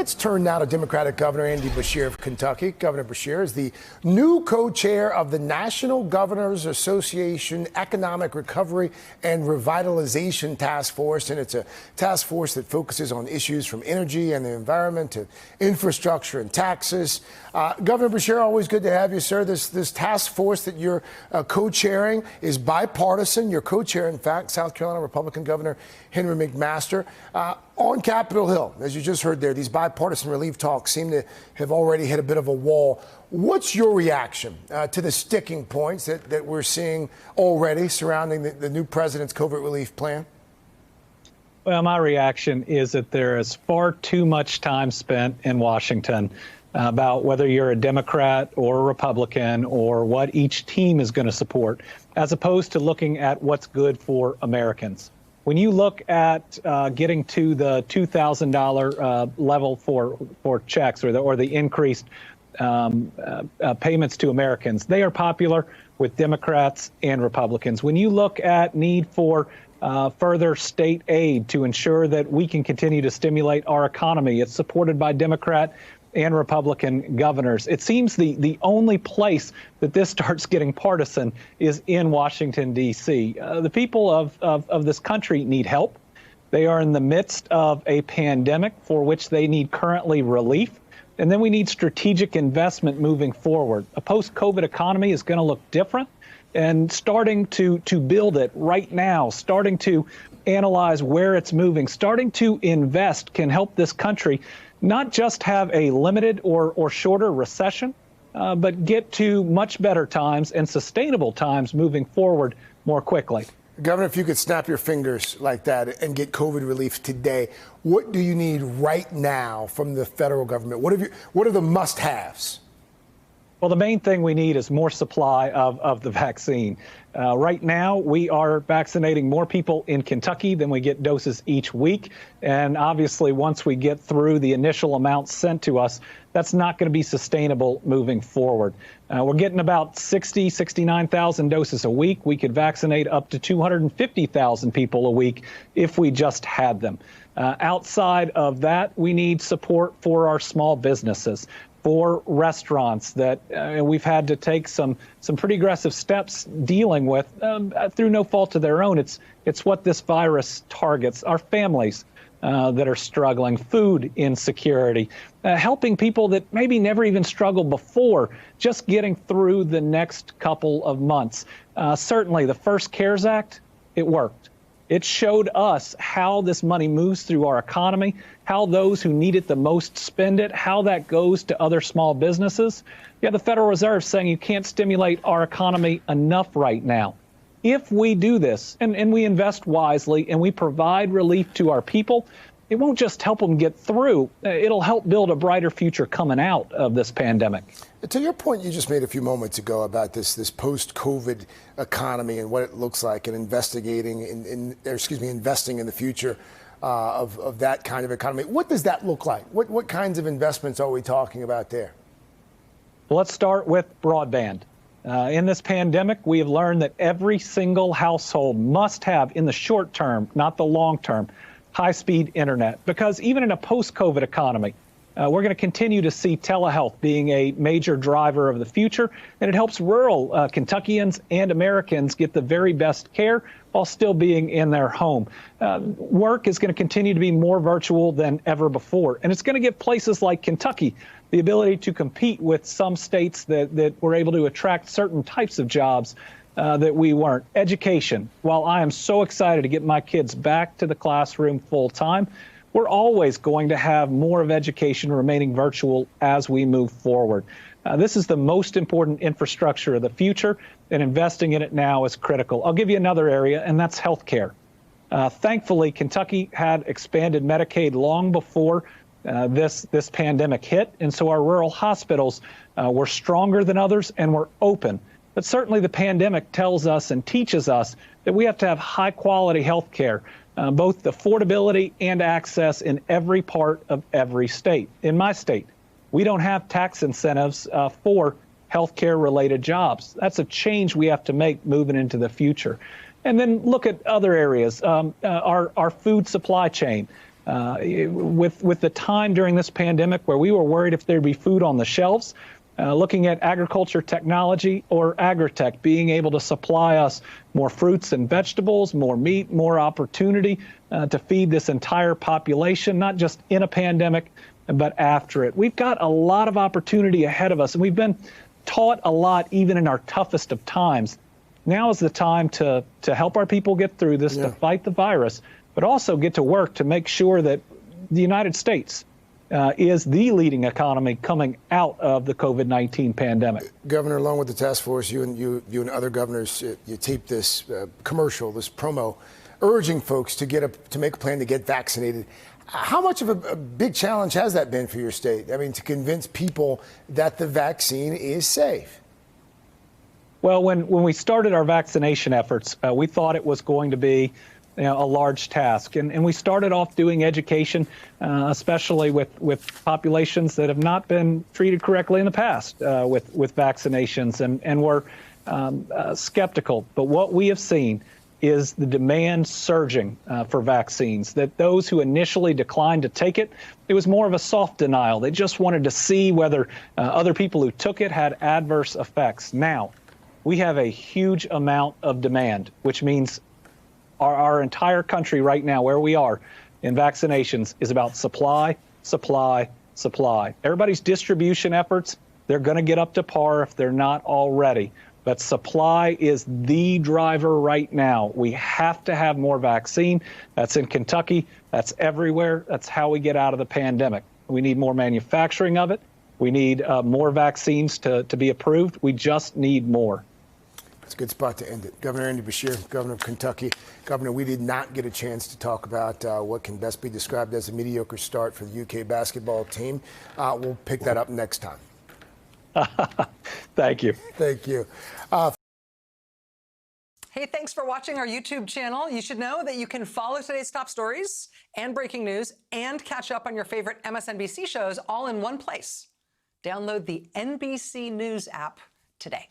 Let's turn now to Democratic Governor Andy Beshear of Kentucky. Governor Beshear is the new co-chair of the National Governors Association Economic Recovery and Revitalization Task Force, and it's a task force that focuses on issues from energy and the environment to infrastructure and taxes. Governor Beshear, always good to have you, sir. This task force that you're co-chairing is bipartisan. Your co-chair, in fact, South Carolina Republican Governor Henry McMaster. On Capitol Hill, as you just heard there, these bipartisan relief talks seem to have already hit a bit of a wall. What's your reaction to the sticking points that we're seeing already surrounding the new president's COVID relief plan? Well, my reaction is that there is far too much time spent in Washington about whether you're a Democrat or a Republican or what each team is going to support, as opposed to looking at what's good for Americans. When you look at getting to the $2,000 level for checks or the increased payments to Americans, they are popular with Democrats and Republicans. When you look at need for further state aid to ensure that we can continue to stimulate our economy, it's supported by Democrat and Republican governors. It seems the only place that this starts getting partisan is in Washington, D.C. The people of this country need help. They are in the midst of a pandemic for which they need currently relief. And then we need strategic investment moving forward. A post-COVID economy is going to look different, and starting to build it right now, starting to analyze where it's moving, starting to invest can help this country not just have a limited or shorter recession, but get to much better times and sustainable times moving forward more quickly. Governor, if you could snap your fingers like that and get COVID relief today, what do you need right now from the federal government? What are the must-haves? Well, the main thing we need is more supply of the vaccine. Right now, we are vaccinating more people in Kentucky than we get doses each week. And obviously, once we get through the initial amounts sent to us, that's not going to be sustainable moving forward. We're getting about 69,000 doses a week. We could vaccinate up to 250,000 people a week if we just had them. Outside of that, we need support for our small businesses, for restaurants that we've had to take some pretty aggressive steps dealing with through no fault of their own. It's what this virus targets. Our families that are struggling, food insecurity, helping people that maybe never even struggled before, just getting through the next couple of months. Certainly, the first CARES Act, it worked. It showed us how this money moves through our economy, how those who need it the most spend it, how that goes to other small businesses. Yeah, the Federal Reserve saying you can't stimulate our economy enough right now. If we do this and we invest wisely and we provide relief to our people, it won't just help them get through. It'll help build a brighter future coming out of this pandemic. To your point you just made a few moments ago about this post-COVID economy and what it looks like, and investing in the future of that kind of economy. What does that look like? What kinds of investments are we talking about there? Well, let's start with broadband. In this pandemic, we have learned that every single household must have, in the short term, not the long term, high-speed internet, because even in a post-COVID economy, we're going to continue to see telehealth being a major driver of the future, and it helps rural Kentuckians and Americans get the very best care while still being in their home. Work is going to continue to be more virtual than ever before, and it's going to give places like Kentucky the ability to compete with some states that were able to attract certain types of jobs that we weren't. Education. While I am so excited to get my kids back to the classroom full time, we're always going to have more of education remaining virtual as we move forward. This is the most important infrastructure of the future, and investing in it now is critical. I'll give you another area, and that's health care. Thankfully, Kentucky had expanded Medicaid long before this pandemic hit, and so our rural hospitals were stronger than others and were open. But certainly the pandemic tells us and teaches us that we have to have high-quality health care, both affordability and access in every part of every state. In my state, we don't have tax incentives for health care-related jobs. That's a change we have to make moving into the future. And then look at other areas, our food supply chain. With the time during this pandemic where we were worried if there'd be food on the shelves, looking at agriculture technology or agritech being able to supply us more fruits and vegetables, more meat, more opportunity to feed this entire population, not just in a pandemic, but after it. We've got a lot of opportunity ahead of us, and we've been taught a lot even in our toughest of times. Now is the time to help our people get through this, to fight the virus, but also get to work to make sure that the United States is the leading economy coming out of the COVID-19 pandemic. Governor, along with the task force, you and other governors, you taped this commercial, this promo, urging folks to make a plan to get vaccinated. How much of a big challenge has that been for your state? I mean, to convince people that the vaccine is safe? Well, when we started our vaccination efforts, we thought it was going to be a large task. And we started off doing education, especially with populations that have not been treated correctly in the past with vaccinations, and were skeptical. But what we have seen is the demand surging for vaccines, that those who initially declined to take it, it was more of a soft denial. They just wanted to see whether other people who took it had adverse effects. Now, we have a huge amount of demand, which means our entire country right now, where we are in vaccinations, is about supply, supply, supply. Everybody's distribution efforts, they're going to get up to par if they're not already. But supply is the driver right now. We have to have more vaccine. That's in Kentucky. That's everywhere. That's how we get out of the pandemic. We need more manufacturing of it. We need more vaccines to be approved. We just need more. It's a good spot to end it. Governor Andy Beshear, Governor of Kentucky. Governor, we did not get a chance to talk about what can best be described as a mediocre start for the UK basketball team. We'll pick that up next time. Thank you. Thank you. Hey, thanks for watching our YouTube channel. You should know that you can follow today's top stories and breaking news and catch up on your favorite MSNBC shows all in one place. Download the NBC News app today.